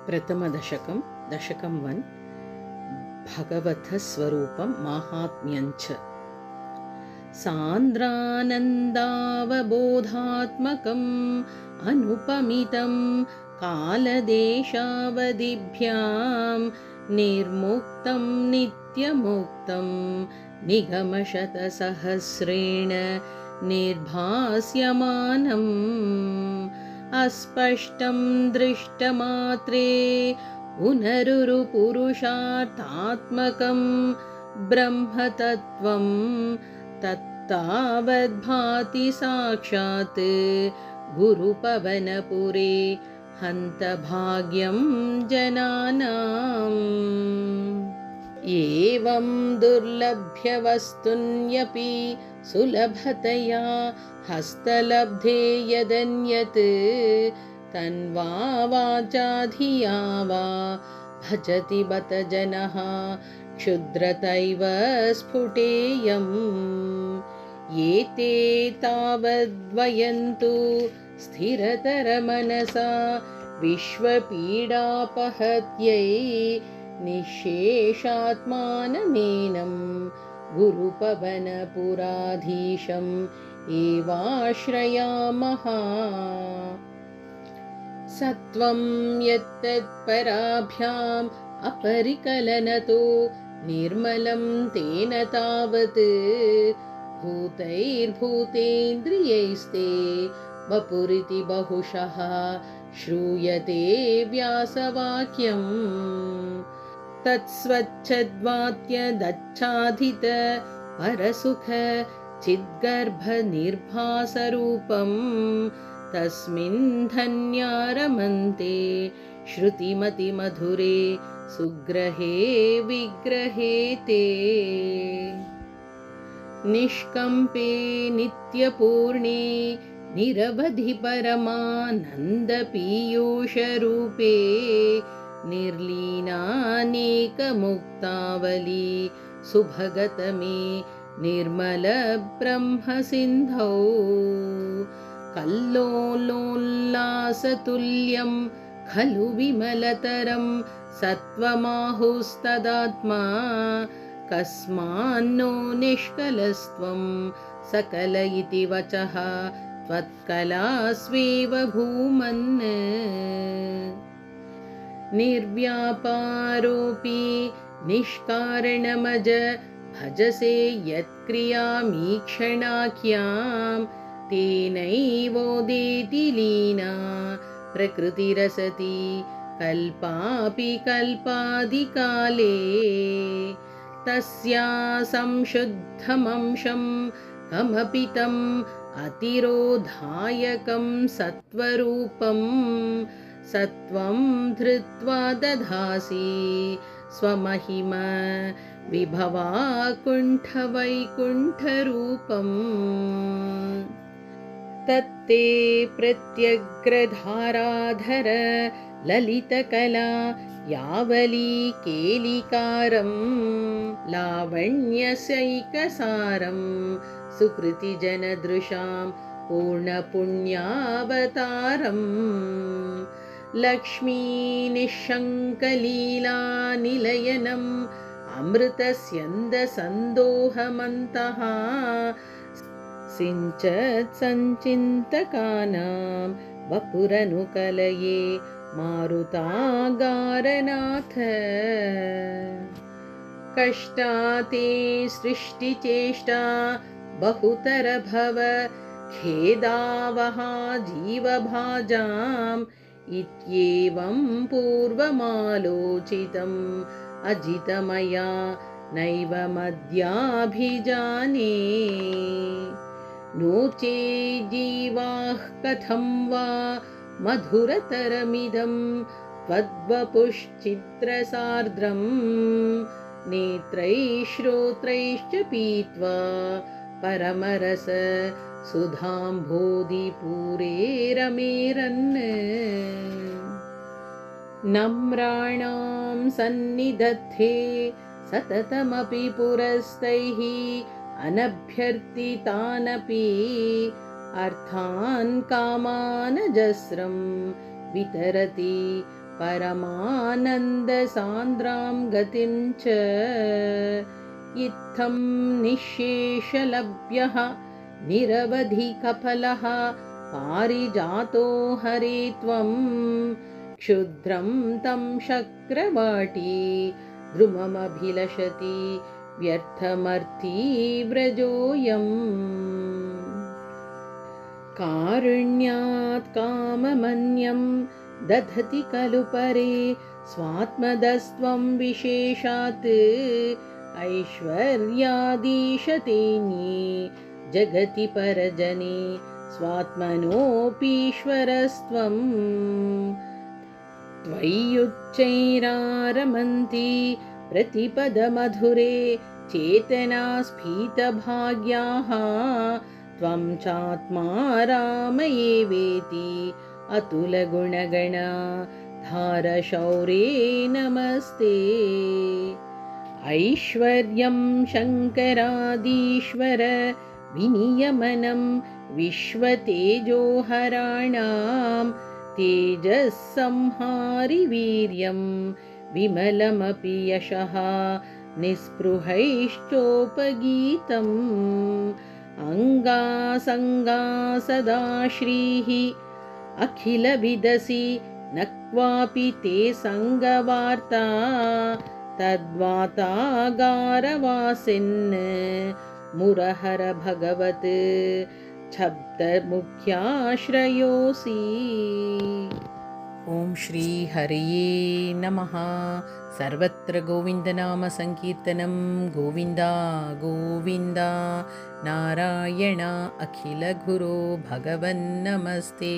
प्रथमदशकं दशकं 1 भगवतः स्वरूपं माहात्म्यञ्च सान्द्रानन्दावबोधात्मकम् अनुपमितं कालदेशावधिभ्यां निर्मुक्तं नित्यमुक्तं निगमशतसहस्रेण निर्भास्यमानम् अस्पष्टं दृष्टमात्रे पुनरुरुपुरुषार्थात्मकं ब्रह्मतत्त्वं तत्तावद्भाति साक्षात् गुरुपवनपुरे हन्तभाग्यं जनानाम् एवं दुर्लभ्यवस्तुन्यपि सुलभतया हस्तलब्धे यदन्यत् तन्वा वाचा धिया वा भजति बत जनः क्षुद्रतैव स्फुटेयम् एते तावद्वयन्तु स्थिरतरमनसा विश्वपीडापहत्यै निःशेषात्मानमेनं गुरुपवनपुराधीशम् एवाश्रयामः सत्वं यत्तत्पराभ्याम् अपरिकलनतो निर्मलं तेन तावत् भूतैर्भूतेन्द्रियैस्ते वपुरिति बहुशः श्रूयते व्यासवाक्यम् तत्स्वच्छद्वात्यदच्छादित परसुख चिद्गर्भनिर्भासरूपं तस्मिन् धन्या रमन्ते श्रुतिमतिमधुरे सुग्रहे विग्रहे ते निष्कम्पे नित्यपूर्णे निरवधि परमानन्दपीयूषरूपे निर्लीनानेकमुक्तावली सुभगतमे निर्मलब्रह्मसिन्धौ कल्लोलोल्लासतुल्यं खलु विमलतरं सत्त्वमाहुस्तदात्मा कस्मान्नो निष्कलस्त्वं सकल इति वचः त्वत्कलास्वेव भूमन् निर्व्यापारोऽपि निष्कारणमज भजसे यत्क्रियामीक्षणाख्यां तेनैवोदेति लीना प्रकृतिरसति कल्पापि कल्पादिकाले तस्या संशुद्धमंशं कमपि तम् अतिरोधायकं सत्वरूपं सत्वं धृत्वा दधासि स्वमहिम विभवाकुण्ठवैकुण्ठरूपम् तत्ते प्रत्यग्रधाराधर ललितकला यावली केलिकारं लावण्यस्यैकसारं सुकृतिजनदृशां पूर्णपुण्यावतारम् लक्ष्मीनिःशङ्कलीलानिलयनम् अमृतस्यन्दसन्दोहमन्तः सिञ्चत्सञ्चिन्तकानां वपुरनुकलये मारुतागारनाथ कष्टाते सृष्टिचेष्टा बहुतरभव खेदावहा जीवभाजाम् इत्येवं पूर्वमालोचितम् अजितमया नैव मद्याभिजाने नो चेज्जीवाः कथं वा मधुरतरमिदं त्वद्वपुश्चित्रसार्द्रं नेत्रैः श्रोत्रैश्च पीत्वा परमरस सुधाम्भोधिपूरे रमेरन् नम्राणां सन्निधत्ते सततमपि पुरस्तैः अनभ्यर्थितानपि अर्थान् कामानजस्रं वितरति परमानन्दसान्द्रां गतिं च इत्थं निःशेषलभ्यः निरवधिकफलः पारिजातो हरे त्वं क्षुद्रं तं शक्रवाटी द्रुममभिलषति व्यर्थमर्थी व्रजोऽयम् कारुण्यात् काममन्यं दधति खलु परे स्वात्मदस्त्वं विशेषात् ऐश्वर्यादीशतेऽन्ये जगति परजने स्वात्मनोऽपीश्वरस्त्वं त्वय्युच्चैरारमन्ति प्रतिपदमधुरे चेतना स्फीतभाग्याः त्वं चात्मा रामयेवेति अतुलगुणगणा धारशौरे नमस्ते ऐश्वर्यं शङ्करादीश्वर विनियमनं विश्वतेजोहराणां तेजःसंहारि वीर्यं विमलमपि यशः निःस्पृहैश्चोपगीतम् अङ्गासङ्गा सदा श्रीः अखिलविदसि न क्वापि ते सङ्गवार्ता तद्वातागारवासिन् मुरहर भगवत् छब्दमुख्याश्रयोऽसि। ॐ श्री हरये नमः। सर्वत्र गोविन्दनाम संकीर्तनं गोविन्दा गोविन्दा। नारायण अखिलगुरो भगवन् नमस्ते।